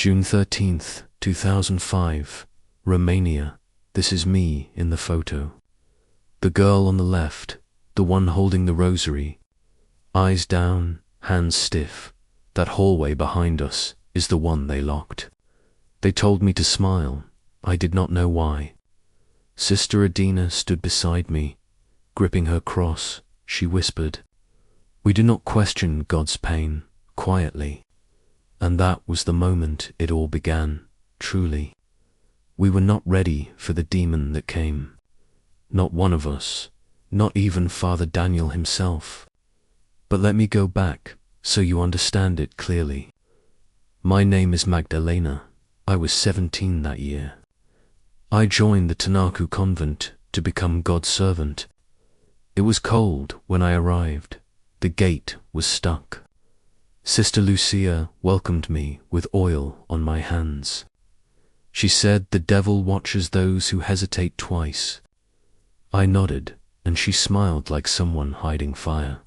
June 13th, 2005, Romania. This is me in the photo. The girl on the left, the one holding the rosary, eyes down, hands stiff. That hallway behind us is the one they locked. They told me to smile. I did not know why. Sister Irina stood beside me, gripping her cross. She whispered, "We do not question God's pain," quietly. And that was the moment it all began, truly. We were not ready for the demon that came. Not one of us, not even Father Daniel himself. But let me go back, so you understand it clearly. My name is Magdalena. I was 17 that year. I joined the Tanacu convent to become God's servant. It was cold when I arrived. The gate was stuck. Sister Lucia welcomed me with oil on my hands. She said the devil watches those who hesitate twice. I nodded, and she smiled like someone hiding fire.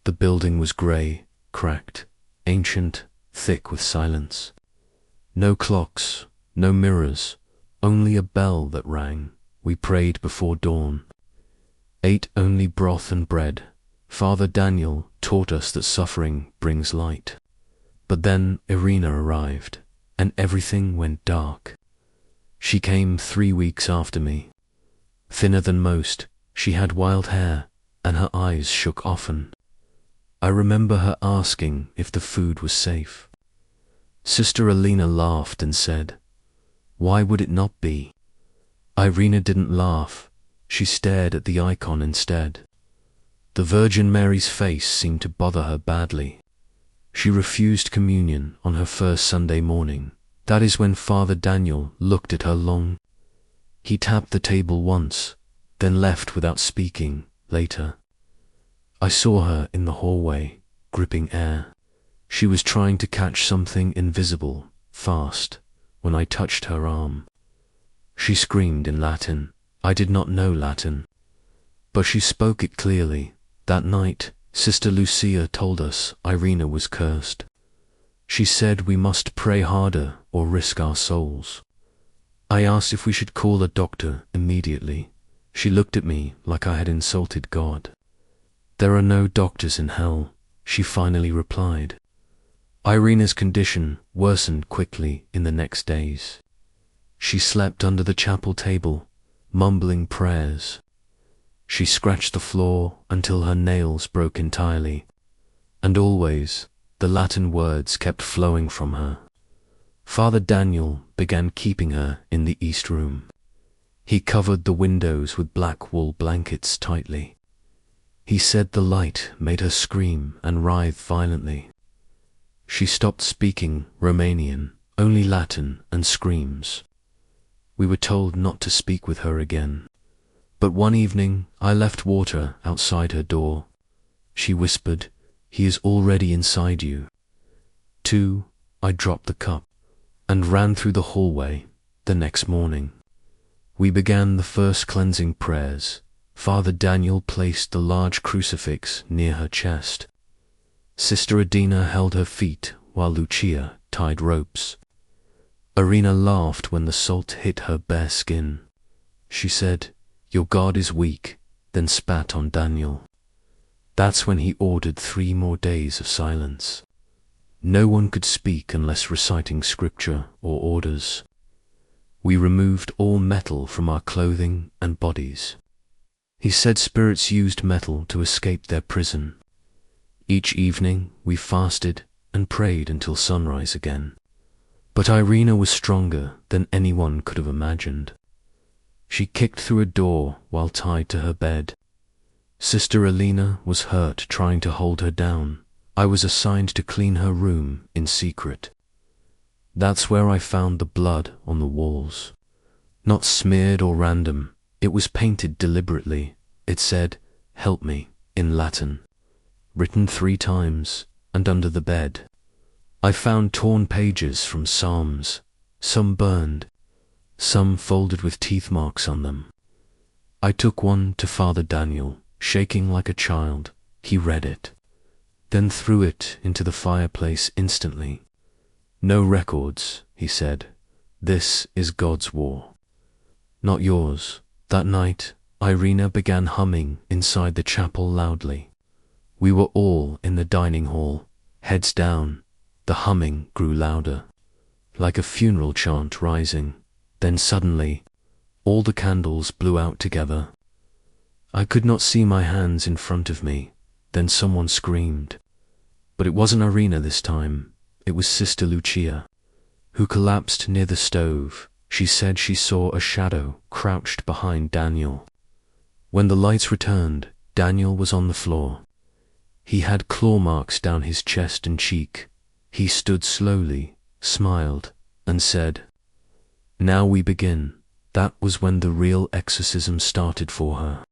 The building was grey, cracked, ancient, thick with silence. No clocks, no mirrors, only a bell that rang. We prayed before dawn. Ate only broth and bread. Father Daniel taught us that suffering brings light. But then Irina arrived, and everything went dark. She came 3 weeks after me. Thinner than most, she had wild hair, and her eyes shook often. I remember her asking if the food was safe. Sister Irina laughed and said, "Why would it not be?" Irina didn't laugh. She stared at the icon instead. The Virgin Mary's face seemed to bother her badly. She refused communion on her first Sunday morning. That is when Father Daniel looked at her long. He tapped the table once, then left without speaking. Later, I saw her in the hallway, gripping air. She was trying to catch something invisible, fast, when I touched her arm. She screamed in Latin. I did not know Latin, but she spoke it clearly. That night, Sister Lucia told us Irina was cursed. She said we must pray harder or risk our souls. I asked if we should call a doctor immediately. She looked at me like I had insulted God. "There are no doctors in hell," she finally replied. Irina's condition worsened quickly in the next days. She slept under the chapel table, mumbling prayers. She scratched the floor until her nails broke entirely, and always the Latin words kept flowing from her. Father Daniel began keeping her in the East Room. He covered the windows with black wool blankets tightly. He said the light made her scream and writhe violently. She stopped speaking Romanian, only Latin and screams. We were told not to speak with her again. But one evening, I left water outside her door. She whispered, "He is already inside you." 2, I dropped the cup and ran through the hallway. The next morning, we began the first cleansing prayers. Father Daniel placed the large crucifix near her chest. Sister Irina held her feet while Lucia tied ropes. Irina laughed when the salt hit her bare skin. She said, "Your God is weak," then spat on Daniel. That's when he ordered 3 more days of silence. No one could speak unless reciting scripture or orders. We removed all metal from our clothing and bodies. He said spirits used metal to escape their prison. Each evening we fasted and prayed until sunrise again. But Irina was stronger than anyone could have imagined. She kicked through a door while tied to her bed. Sister Irina was hurt trying to hold her down. I was assigned to clean her room in secret. That's where I found the blood on the walls. Not smeared or random, it was painted deliberately. It said, "Help me," in Latin, written 3 times, and under the bed. I found torn pages from Psalms, some burned, some folded with teeth marks on them. I took one to Father Daniel, shaking like a child. He read it, then threw it into the fireplace instantly. No records, he said. This is God's war, not yours. That night, Irina began humming inside the chapel loudly. We were all in the dining hall, heads down. The humming grew louder, like a funeral chant rising. Then suddenly, all the candles blew out together. I could not see my hands in front of me. Then someone screamed. But it wasn't Irina this time. It was Sister Lucia, who collapsed near the stove. She said she saw a shadow crouched behind Daniel. When the lights returned, Daniel was on the floor. He had claw marks down his chest and cheek. He stood slowly, smiled, and said, "Now we begin." That was when the real exorcism started for her.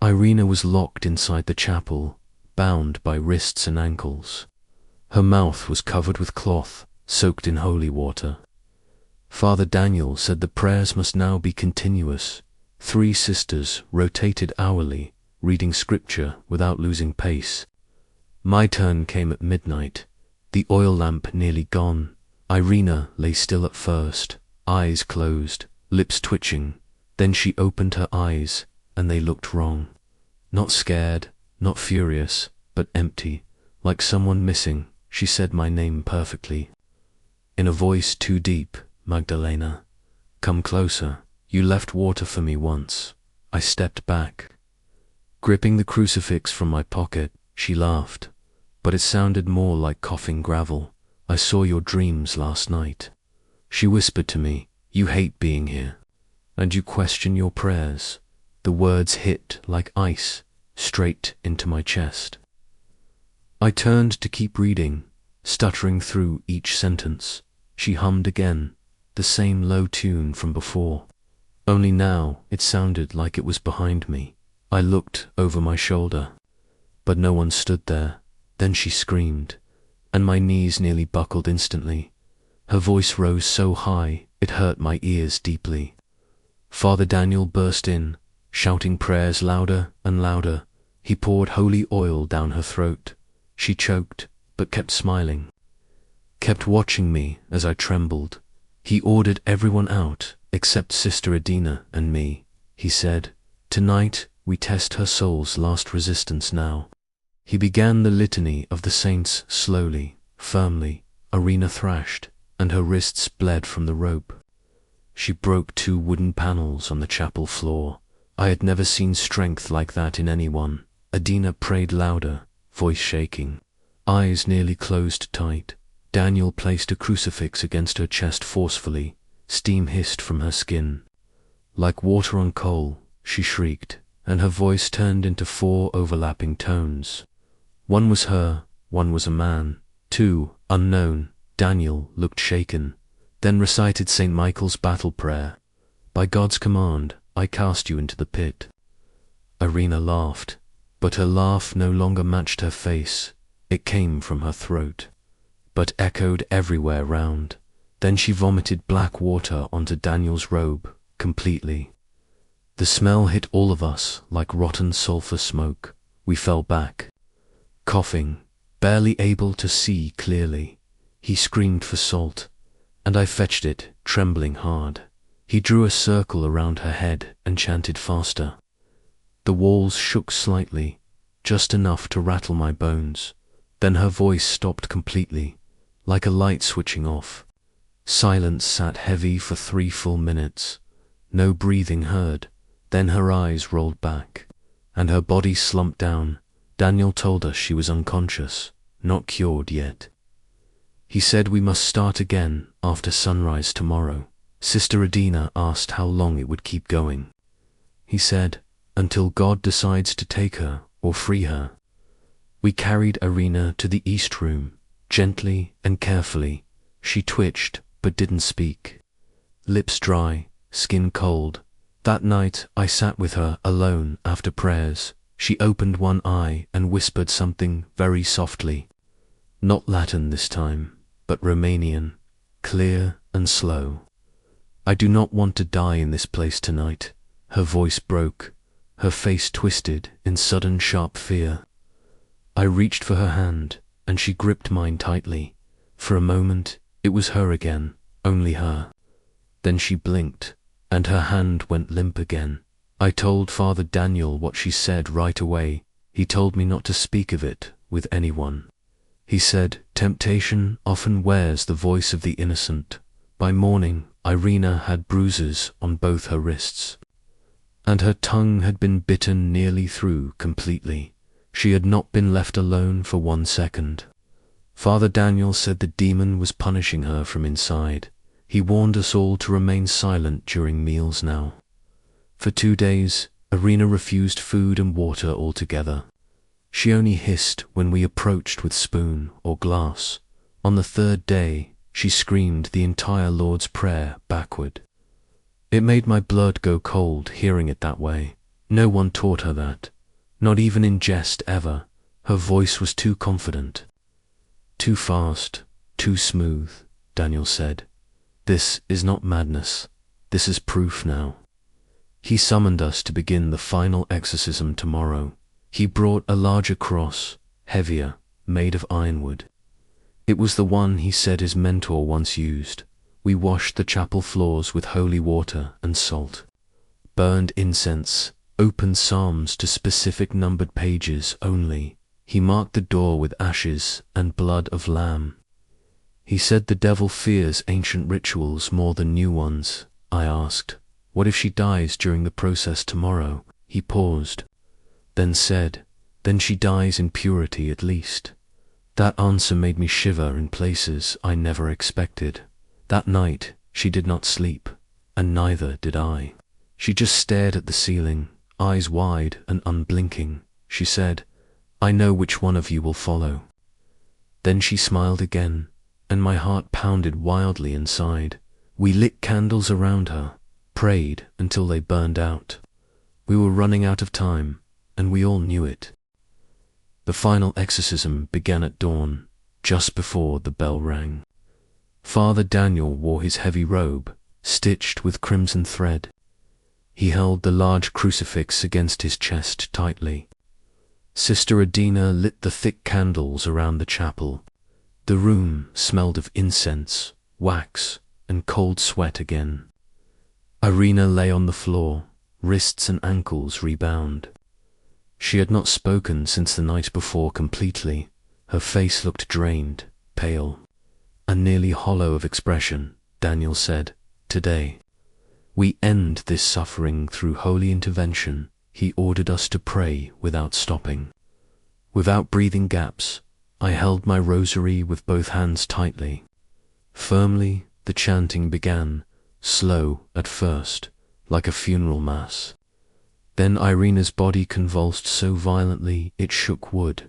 Irina was locked inside the chapel, bound by wrists and ankles. Her mouth was covered with cloth, soaked in holy water. Father Daniel said the prayers must now be continuous. 3 sisters rotated hourly, reading scripture without losing pace. My turn came at midnight, the oil lamp nearly gone. Irina lay still at first, eyes closed, lips twitching. Then she opened her eyes, and they looked wrong. Not scared, not furious, but empty, like someone missing. She said my name perfectly. In a voice too deep, "Magdalena, come closer. You left water for me once." I stepped back. Gripping the crucifix from my pocket, she laughed, but it sounded more like coughing gravel. "I saw your dreams last night." She whispered to me, "You hate being here, and you question your prayers." The words hit like ice, straight into my chest. I turned to keep reading, stuttering through each sentence. She hummed again, the same low tune from before. Only now it sounded like it was behind me. I looked over my shoulder, but no one stood there. Then she screamed, and my knees nearly buckled instantly. Her voice rose so high, it hurt my ears deeply. Father Daniel burst in, shouting prayers louder and louder. He poured holy oil down her throat. She choked, but kept smiling, kept watching me as I trembled. He ordered everyone out, except Sister Irina and me. He said, "Tonight we test her soul's last resistance now." He began the litany of the saints slowly, firmly. Irina thrashed, and her wrists bled from the rope. She broke 2 wooden panels on the chapel floor. I had never seen strength like that in anyone. Irina prayed louder, voice shaking, eyes nearly closed tight. Daniel placed a crucifix against her chest forcefully. Steam hissed from her skin. Like water on coal, she shrieked, and her voice turned into 4 overlapping tones. One was her, one was a man, 2 unknown. Daniel looked shaken, then recited St. Michael's battle prayer. "By God's command, I cast you into the pit." Irina laughed, but her laugh no longer matched her face. It came from her throat, but echoed everywhere round. Then she vomited black water onto Daniel's robe, completely. The smell hit all of us like rotten sulfur smoke. We fell back, coughing, barely able to see clearly. He screamed for salt, and I fetched it, trembling hard. He drew a circle around her head and chanted faster. The walls shook slightly, just enough to rattle my bones. Then her voice stopped completely, like a light switching off. Silence sat heavy for 3 full minutes. No breathing heard. Then her eyes rolled back, and her body slumped down. Daniel told us she was unconscious, not cured yet. He said we must start again after sunrise tomorrow. Sister Irina asked how long it would keep going. He said, "Until God decides to take her or free her." We carried Irina to the east room, gently and carefully. She twitched, but didn't speak. Lips dry, skin cold. That night I sat with her alone after prayers. She opened one eye and whispered something very softly. Not Latin this time, but Romanian, clear and slow. "I do not want to die in this place tonight." Her voice broke, her face twisted in sudden sharp fear. I reached for her hand, and she gripped mine tightly. For a moment, it was her again, only her. Then she blinked, and her hand went limp again. I told Father Daniel what she said right away. He told me not to speak of it with anyone. He said, temptation often wears the voice of the innocent. By morning, Irina had bruises on both her wrists, and her tongue had been bitten nearly through completely. She had not been left alone for 1 second. Father Daniel said the demon was punishing her from inside. He warned us all to remain silent during meals now. For 2 days, Irina refused food and water altogether. She only hissed when we approached with spoon or glass. On the 3rd day, she screamed the entire Lord's Prayer backward. It made my blood go cold hearing it that way. No one taught her that, not even in jest ever. Her voice was too confident. Too fast, too smooth, Daniel said. This is not madness. This is proof now. He summoned us to begin the final exorcism tomorrow. He brought a larger cross, heavier, made of ironwood. It was the one he said his mentor once used. We washed the chapel floors with holy water and salt, burned incense, opened psalms to specific numbered pages only. He marked the door with ashes and blood of lamb. He said the devil fears ancient rituals more than new ones. I asked, what if she dies during the process tomorrow? He paused, then said, then she dies in purity at least. That answer made me shiver in places I never expected. That night, she did not sleep, and neither did I. She just stared at the ceiling, eyes wide and unblinking. She said, I know which one of you will follow. Then she smiled again, and my heart pounded wildly inside. We lit candles around her, prayed until they burned out. We were running out of time, and we all knew it. The final exorcism began at dawn, just before the bell rang. Father Daniel wore his heavy robe, stitched with crimson thread. He held the large crucifix against his chest tightly. Sister Irina lit the thick candles around the chapel. The room smelled of incense, wax, and cold sweat again. Irina lay on the floor, wrists and ankles rebound. She had not spoken since the night before completely. Her face looked drained, pale, and nearly hollow of expression. Daniel said, today, we end this suffering through holy intervention. He ordered us to pray without stopping. Without breathing gaps, I held my rosary with both hands tightly. Firmly, the chanting began, slow at first, like a funeral mass. Then Irina's body convulsed so violently it shook wood.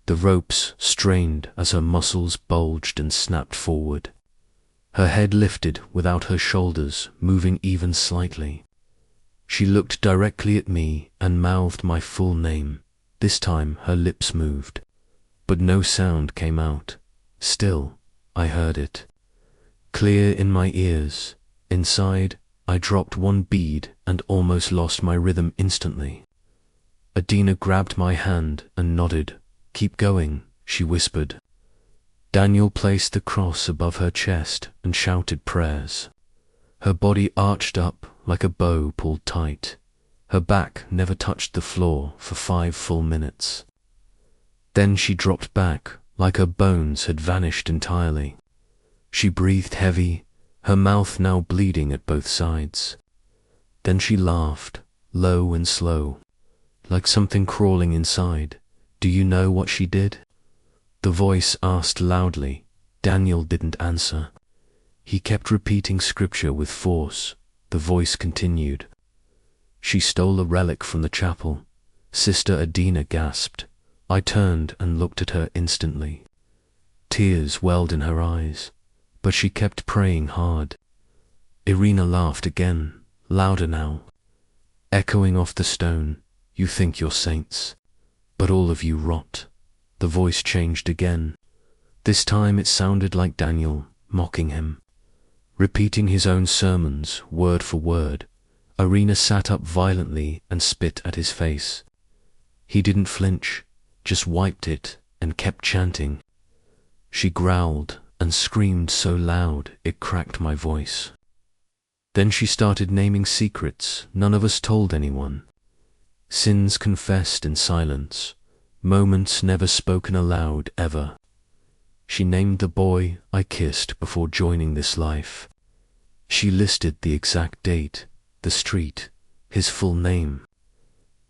The ropes strained as her muscles bulged and snapped forward. Her head lifted without her shoulders moving even slightly. She looked directly at me and mouthed my full name. This time her lips moved, but no sound came out. Still, I heard it, clear in my ears. Inside, I dropped one bead and almost lost my rhythm instantly. Irina grabbed my hand and nodded. Keep going, she whispered. Daniel placed the cross above her chest and shouted prayers. Her body arched up like a bow pulled tight. Her back never touched the floor for 5 full minutes. Then she dropped back like her bones had vanished entirely. She breathed heavy, her mouth now bleeding at both sides. Then she laughed, low and slow, like something crawling inside. Do you know what she did? The voice asked loudly. Daniel didn't answer. He kept repeating scripture with force. The voice continued. She stole a relic from the chapel. Sister Irina gasped. I turned and looked at her instantly. Tears welled in her eyes, but she kept praying hard. Irina laughed again, louder now, echoing off the stone. You think you're saints, but all of you rot. The voice changed again. This time it sounded like Daniel, mocking him, repeating his own sermons word for word. Irina sat up violently and spit at his face. He didn't flinch, just wiped it and kept chanting. She growled and screamed so loud it cracked my voice. Then she started naming secrets none of us told anyone. Sins confessed in silence, moments never spoken aloud ever. She named the boy I kissed before joining this life. She listed the exact date, the street, his full name.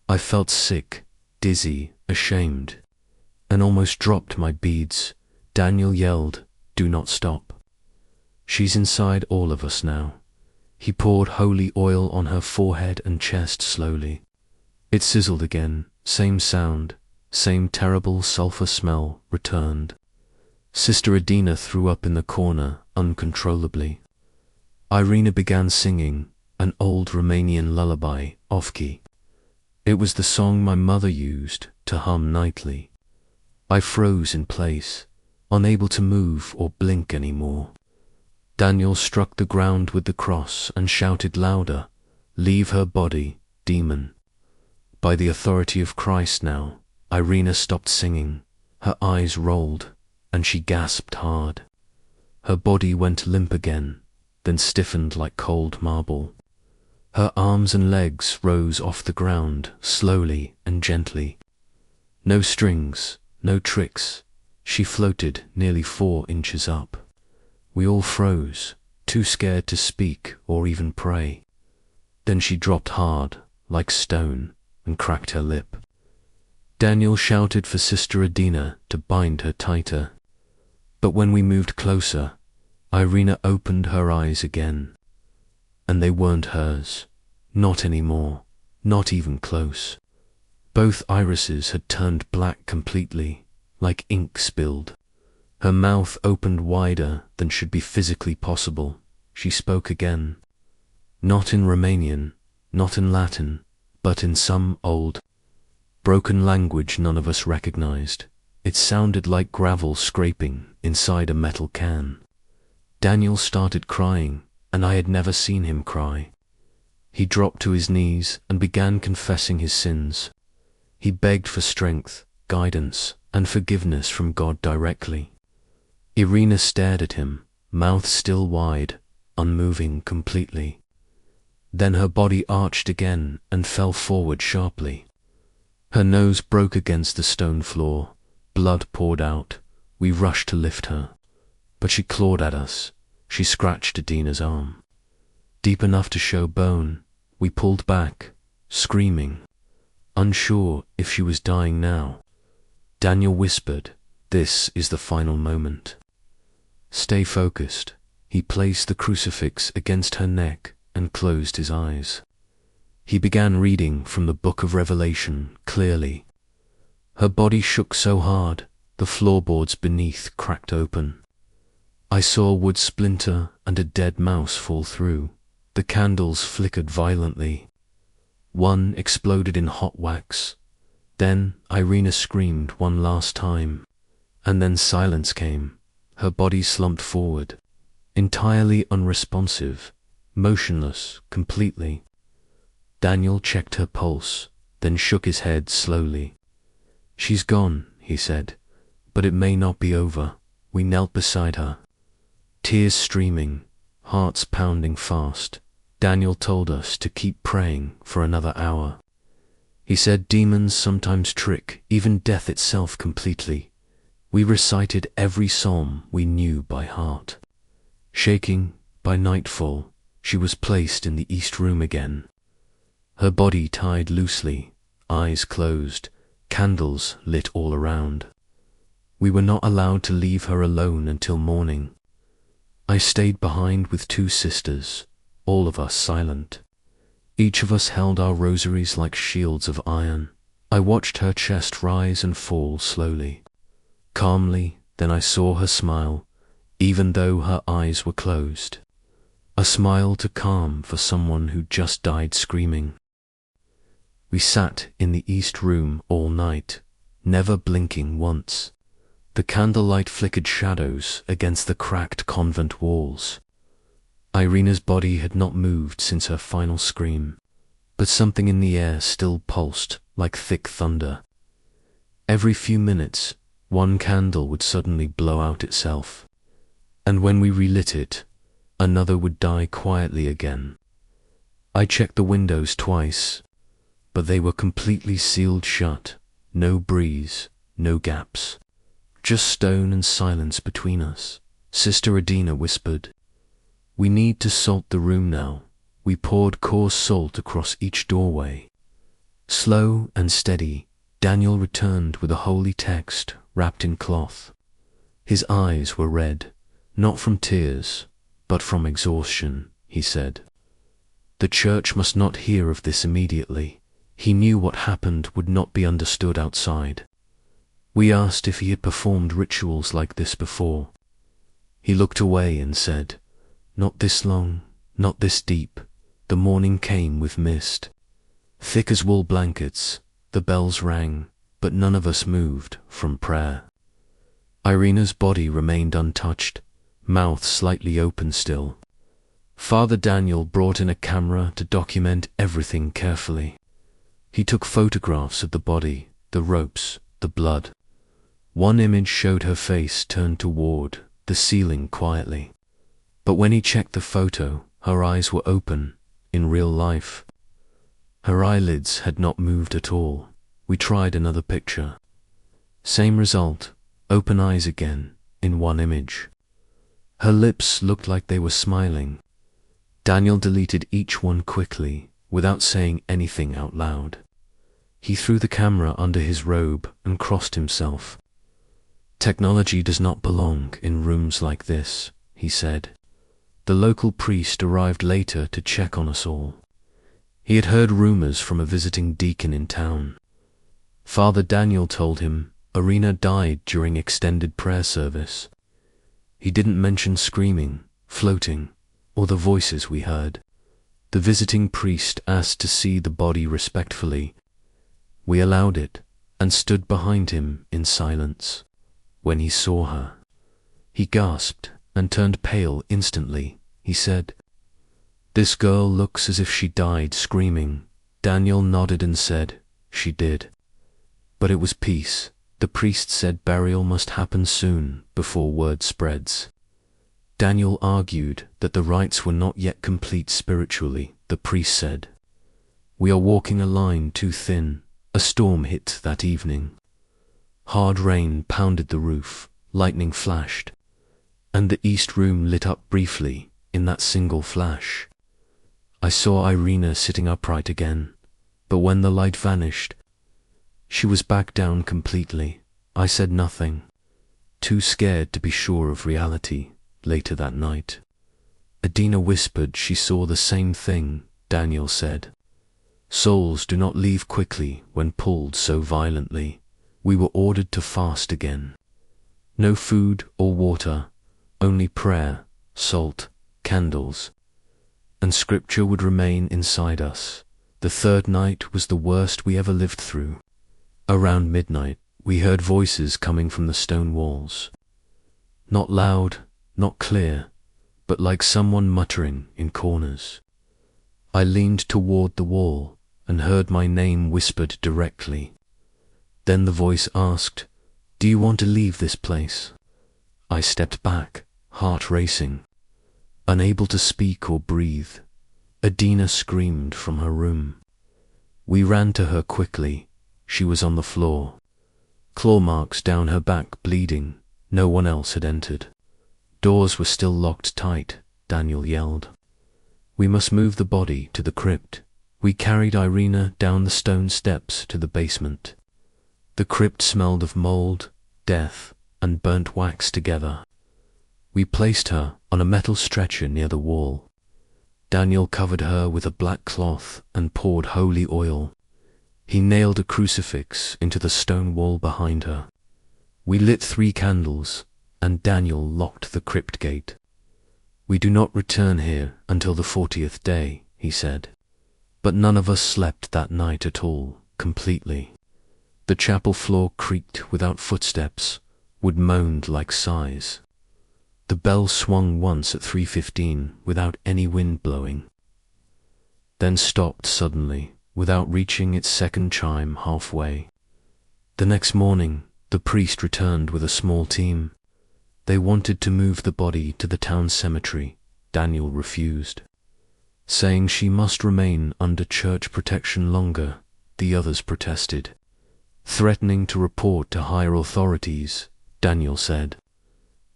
I felt sick, dizzy, ashamed, and almost dropped my beads. Daniel yelled, "Do not stop. She's inside all of us now." He poured holy oil on her forehead and chest slowly. It sizzled again, same sound, same terrible sulfur smell returned. Sister Irina threw up in the corner uncontrollably. Irina began singing an old Romanian lullaby, off-key. It was the song my mother used to hum nightly. I froze in place, unable to move or blink anymore. Daniel struck the ground with the cross and shouted louder, "Leave her body, demon." By the authority of Christ now, Irina stopped singing. Her eyes rolled, and she gasped hard. Her body went limp again, then stiffened like cold marble. Her arms and legs rose off the ground, slowly and gently. No strings, no tricks. She floated nearly 4 inches up. We all froze, too scared to speak or even pray. Then she dropped hard, like stone, and cracked her lip. Daniel shouted for Sister Irina to bind her tighter. But when we moved closer, Irina opened her eyes again. And they weren't hers. Not anymore. Not even close. Both irises had turned black completely, like ink spilled. Her mouth opened wider than should be physically possible. She spoke again. Not in Romanian, not in Latin, but in some old, broken language none of us recognized. It sounded like gravel scraping inside a metal can. Daniel started crying, and I had never seen him cry. He dropped to his knees and began confessing his sins. He begged for strength, guidance, and forgiveness from God directly. Irina stared at him, mouth still wide, unmoving completely. Then her body arched again and fell forward sharply. Her nose broke against the stone floor. Blood poured out. We rushed to lift her. But she clawed at us. She scratched Adina's arm. Deep enough to show bone, we pulled back, screaming, unsure if she was dying now. Daniel whispered, "This is the final moment. Stay focused." He placed the crucifix against her neck and closed his eyes. He began reading from the book of Revelation clearly. Her body shook so hard, the floorboards beneath cracked open. I saw a wood splinter and a dead mouse fall through. The candles flickered violently. One exploded in hot wax. Then Irina screamed one last time. And then silence came. Her body slumped forward, entirely unresponsive, motionless completely. Daniel checked her pulse, then shook his head slowly. "She's gone," he said, "but it may not be over." We knelt beside her, tears streaming, hearts pounding fast. Daniel told us to keep praying for another hour. He said demons sometimes trick even death itself completely. We recited every psalm we knew by heart. Shaking, by nightfall, she was placed in the east room again. Her body tied loosely, eyes closed, candles lit all around. We were not allowed to leave her alone until morning. I stayed behind with 2 sisters, all of us silent. Each of us held our rosaries like shields of iron. I watched her chest rise and fall slowly. Calmly, then I saw her smile, even though her eyes were closed. A smile to calm for someone who just died screaming. We sat in the east room all night, never blinking once. The candlelight flickered shadows against the cracked convent walls. Irina's body had not moved since her final scream, but something in the air still pulsed like thick thunder. Every few minutes, one candle would suddenly blow out itself. and when we relit it, another would die quietly again. I checked the windows twice, but they were completely sealed shut, no breeze, no gaps. Just stone and silence between us. Sister Irina whispered, "We need to salt the room now." We poured coarse salt across each doorway. Slow and steady, Daniel returned with a holy text wrapped in cloth. His eyes were red, not from tears, but from exhaustion, he said. The church must not hear of this immediately. He knew what happened would not be understood outside. We asked if he had performed rituals like this before. He looked away and said, "Not this long, not this deep. The morning came with mist. Thick as wool blankets, the bells rang, but none of us moved from prayer." Irina's body remained untouched, mouth slightly open still. Father Daniel brought in a camera to document everything carefully. He took photographs of the body, the ropes, the blood. One image showed her face turned toward the ceiling quietly. But when he checked the photo, her eyes were open, in real life. Her eyelids had not moved at all. We tried another picture. Same result, open eyes again, in one image. Her lips looked like they were smiling. Daniel deleted each one quickly, without saying anything out loud. He threw the camera under his robe and crossed himself. "Technology does not belong in rooms like this," he said. The local priest arrived later to check on us all. He had heard rumors from a visiting deacon in town. Father Daniel told him Irina died during extended prayer service. He didn't mention screaming, floating, or the voices we heard. The visiting priest asked to see the body respectfully. We allowed it and stood behind him in silence. When he saw her, he gasped and turned pale instantly. He said, "This girl looks as if she died screaming." Daniel nodded and said, "She did." But it was peace. The priest said burial must happen soon, before word spreads. Daniel argued that the rites were not yet complete spiritually. The priest said, "We are walking a line too thin." A storm hit that evening. Hard rain pounded the roof, lightning flashed, and the east room lit up briefly in that single flash. I saw Irina sitting upright again, but when the light vanished, she was back down completely. I said nothing, too scared to be sure of reality. Later that night, Irina whispered she saw the same thing. Daniel said, "Souls do not leave quickly when pulled so violently." We were ordered to fast again. No food or water, only prayer, salt, candles, and scripture would remain inside us. The third night was the worst we ever lived through. Around midnight, we heard voices coming from the stone walls. Not loud, not clear, but like someone muttering in corners. I leaned toward the wall and heard my name whispered directly. Then the voice asked, "Do you want to leave this place?" I stepped back, heart racing, unable to speak or breathe. Irina screamed from her room. We ran to her quickly. She was on the floor, claw marks down her back, bleeding. No one else had entered. Doors were still locked tight. Daniel yelled, "We must move the body to the crypt." We carried Irina down the stone steps to the basement. The crypt smelled of mold, death, and burnt wax together. We placed her on a metal stretcher near the wall. Daniel covered her with a black cloth and poured holy oil. He nailed a crucifix into the stone wall behind her. We lit 3 candles, and Daniel locked the crypt gate. "We do not return here until the 40th day," he said. But none of us slept that night at all, completely. The chapel floor creaked without footsteps, wood moaned like sighs. The bell swung once at 3:15 without any wind blowing, then stopped suddenly without reaching its second chime halfway. The next morning, the priest returned with a small team. They wanted to move the body to the town cemetery. Daniel refused, saying she must remain under church protection longer. The others protested, threatening to report to higher authorities. Daniel said,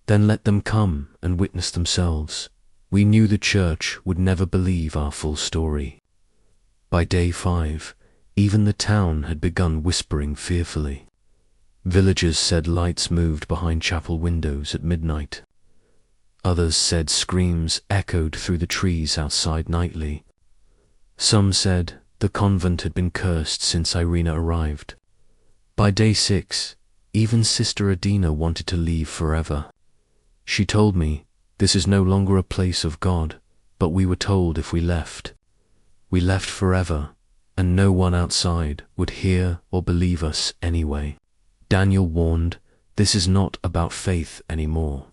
"Then let them come and witness themselves." We knew the church would never believe our full story. By day 5, even the town had begun whispering fearfully. Villagers said lights moved behind chapel windows at midnight. Others said screams echoed through the trees outside nightly. Some said the convent had been cursed since Irina arrived. By day 6, even Sister Irina wanted to leave forever. She told me, "This is no longer a place of God," but we were told if we left forever, and no one outside would hear or believe us anyway. Daniel warned, this is not about faith anymore,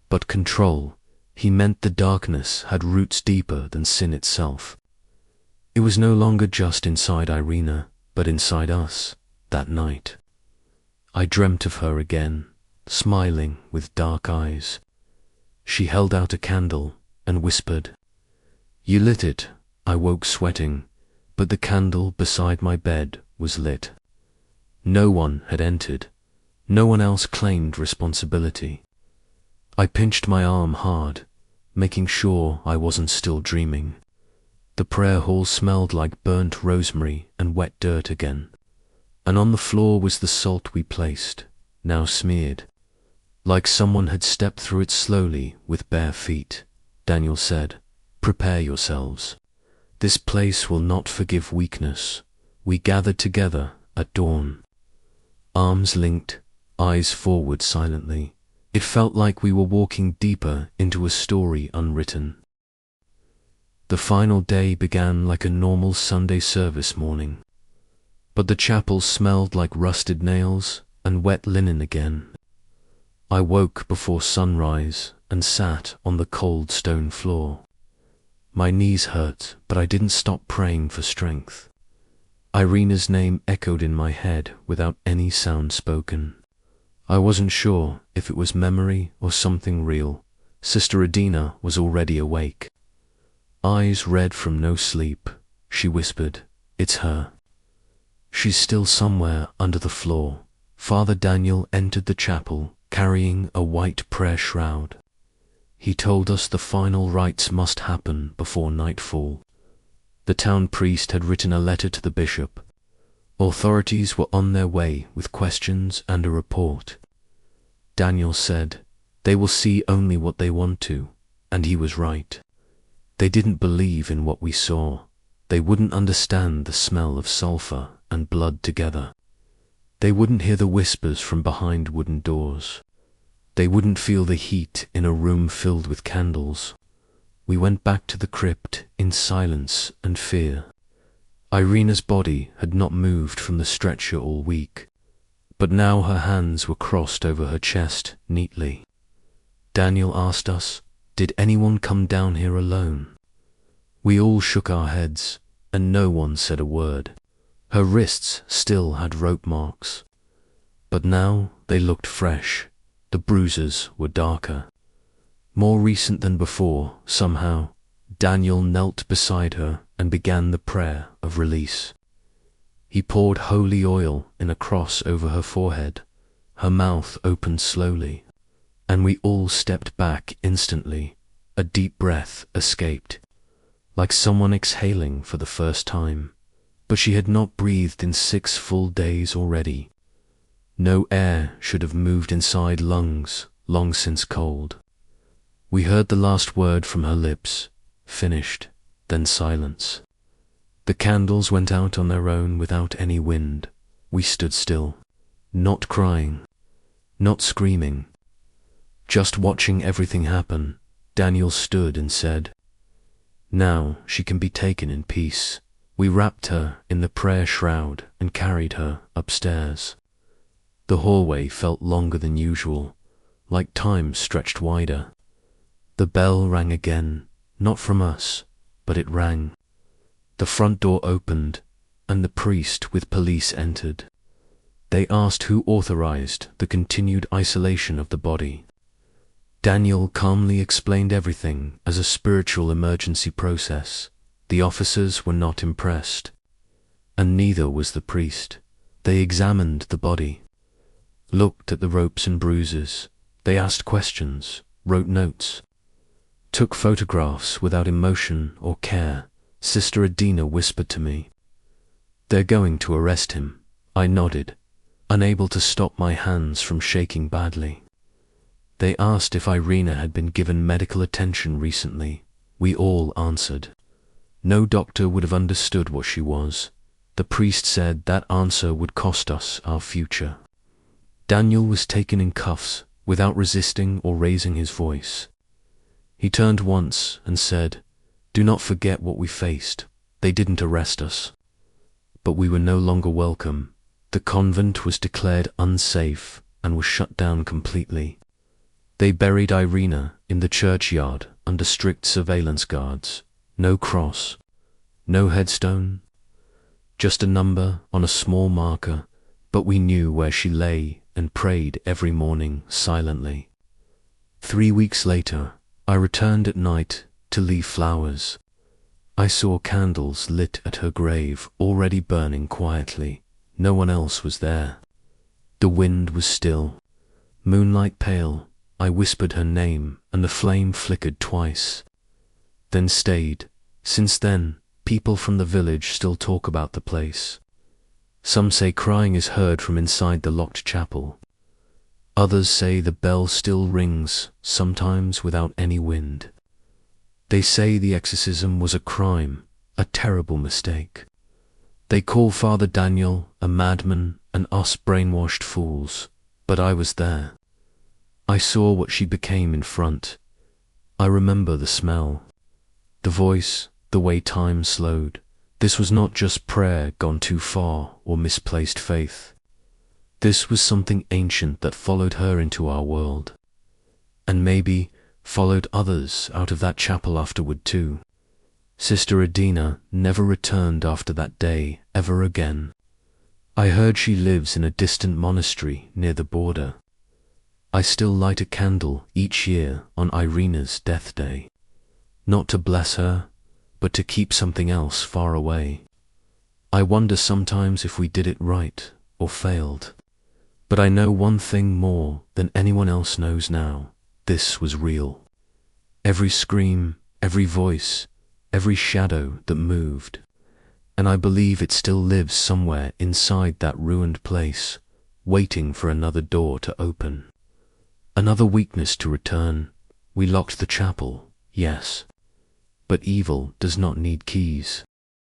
but control. He meant the darkness had roots deeper than sin itself. It was no longer just inside Irina, but inside us. That night, I dreamt of her again, smiling with dark eyes. She held out a candle and whispered. "You lit it." I woke sweating, but the candle beside my bed was lit. No one had entered. No one else claimed responsibility. I pinched my arm hard, making sure I wasn't still dreaming. The prayer hall smelled like burnt rosemary and wet dirt again, and on the floor was the salt we placed, now smeared, like someone had stepped through it slowly with bare feet. Daniel said, "Prepare yourselves. This place will not forgive weakness." We gathered together at dawn, arms linked, eyes forward silently. It felt like we were walking deeper into a story unwritten. The final day began like a normal Sunday service morning, but the chapel smelled like rusted nails and wet linen again. I woke before sunrise and sat on the cold stone floor. My knees hurt, but I didn't stop praying for strength. Irina's name echoed in my head without any sound spoken. I wasn't sure if it was memory or something real. Sister Irina was already awake. Eyes red from no sleep, she whispered, "It's her. She's still somewhere under the floor." Father Daniel entered the chapel, carrying a white prayer shroud. He told us the final rites must happen before nightfall. The town priest had written a letter to the bishop. Authorities were on their way with questions and a report. Daniel said, "They will see only what they want to," and he was right. They didn't believe in what we saw. They wouldn't understand the smell of sulfur and blood together. They wouldn't hear the whispers from behind wooden doors. They wouldn't feel the heat in a room filled with candles. We went back to the crypt in silence and fear. Irina's body had not moved from the stretcher all week, but now her hands were crossed over her chest neatly. Daniel asked us, "Did anyone come down here alone?" We all shook our heads, and no one said a word. Her wrists still had rope marks, but now they looked fresh. The bruises were darker, more recent than before. Somehow, Daniel knelt beside her and began the prayer of release. He poured holy oil in a cross over her forehead. Her mouth opened slowly, and we all stepped back instantly. A deep breath escaped, like someone exhaling for the first time. But she had not breathed in 6 full days already. No air should have moved inside lungs long since cold. We heard the last word from her lips, finished, then silence. The candles went out on their own without any wind. We stood still, not crying, not screaming, just watching everything happen. Daniel stood and said, "Now she can be taken in peace." We wrapped her in the prayer shroud and carried her upstairs. The hallway felt longer than usual, like time stretched wider. The bell rang again, not from us, but it rang. The front door opened, and the priest with police entered. They asked who authorized the continued isolation of the body. Daniel calmly explained everything as a spiritual emergency process. The officers were not impressed, and neither was the priest. They examined the body, looked at the ropes and bruises. They asked questions, wrote notes, took photographs without emotion or care. Sister Irina whispered to me, "They're going to arrest him." I nodded, unable to stop my hands from shaking badly. They asked if Irina had been given medical attention recently. We all answered. No doctor would have understood what she was. The priest said that answer would cost us our future. Daniel was taken in cuffs, without resisting or raising his voice. He turned once and said, "Do not forget what we faced. They didn't arrest us, but we were no longer welcome. The convent was declared unsafe and was shut down completely. They buried Irina in the churchyard under strict surveillance guards. No cross, no headstone, just a number on a small marker, but we knew where she lay and prayed every morning silently." 3 weeks later, I returned at night to leave flowers. I saw candles lit at her grave, already burning quietly. No one else was there. The wind was still, moonlight pale. I whispered her name, and the flame flickered twice, then stayed. Since then, people from the village still talk about the place. Some say crying is heard from inside the locked chapel. Others say the bell still rings, sometimes without any wind. They say the exorcism was a crime, a terrible mistake. They call Father Daniel a madman and us brainwashed fools, but I was there. I saw what she became in front. I remember the smell, the voice, the way time slowed. This was not just prayer gone too far or misplaced faith. This was something ancient that followed her into our world, and maybe followed others out of that chapel afterward too. Sister Irina never returned after that day ever again. I heard she lives in a distant monastery near the border. I still light a candle each year on Irina's death day, not to bless her, but to keep something else far away. I wonder sometimes if we did it right or failed. But I know one thing more than anyone else knows now. This was real. Every scream, every voice, every shadow that moved. And I believe it still lives somewhere inside that ruined place, waiting for another door to open, another weakness to return. We locked the chapel, yes, but evil does not need keys.